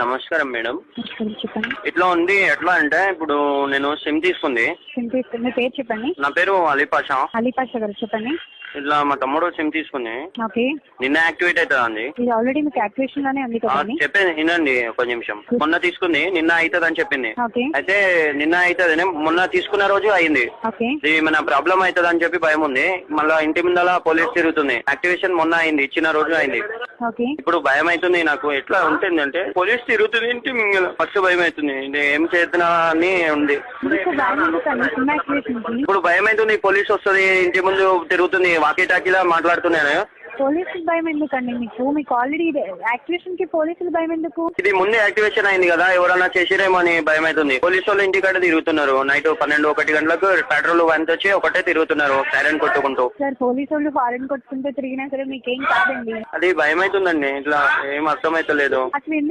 నమస్కారం మేడం. చెప్పండి. ఇట్లా ఉంది. ఎట్లా అంటే ఇప్పుడు నేను సిమ్ తీసుకుంది. సిమ్ తీసుకుని మీ పేరు చెప్పండి. నా పేరు అలీపాషా. అలీపాషా గారు చెప్పండి. ఇట్లా మా తమ్ముడు సిమ్ తీసుకుంది. ఓకే. నిన్న యాక్టివేట్ అవుతుంది అండి. ఇది ఆల్రెడీ మీకు యాక్టివేషన్ లోనే ఉంది కదండి. చెప్పేది వినండి ఒక నిమిషం. మొన్న తీసుకుంది, నిన్న అవుతుంది అని చెప్పింది. ఓకే. అయితే నిన్న అవుతుంది, మొన్న తీసుకున్న రోజు అయింది. ఓకే. ఇది మన ప్రాబ్లం అవుతుంది అని చెప్పి భయం ఉంది. మళ్ళీ ఇంటి ముందల పోలీస్ తిరుగుతుంది. యాక్టివేషన్ మొన్న అయింది, ఇచ్చిన రోజు అయింది. ఓకే. ఇప్పుడు భయం అవుతుంది నాకు. ఎట్లా ఉంటుంది అంటే పోలీస్ తిరుగుతుంది ఇంటి ముంగల, ఫస్ట్ భయం అవుతుంది. ఇది ఏం చేస్తున్నా అని ఉంది. మీకు భయం ఎందుకండి సిమ్ యాక్టివేషన్ కి? ఇప్పుడు భయం అవుతుంది, పోలీస్ వస్తుంది, ఇంటి ముందు తిరుగుతుంది, వాకీ టాకీలా మాట్లాడుతున్నాను. పోలీసులు భయం ఎందుకండి మీకు ఆల్రెడీ యాక్టివేషన్ కి పోలీసులు భయం ఎందుకు? ఇది ముందే యాక్టివేషన్ అయింది కదా, ఎవరన్నా చేసిరేమో అని భయం అవుతుంది. పోలీసు వాళ్ళు ఇంటికాడ తిరుగుతున్నారు. నైట్ 12-1 గంటలకు పెట్రోల్ వంత వచ్చి ఒకటే తిరుగుతున్నారు సైరన్ కొట్టుకుంటూ. సార్ పోలీసు వాళ్ళు ఫారెన్ కొట్టుకుంటూ తిరిగినా సరే మీకేం కాదండి. అది భయం అవుతుందండి. ఇట్లా ఏం అర్థమైతలేదు. అసలు ఎందుకు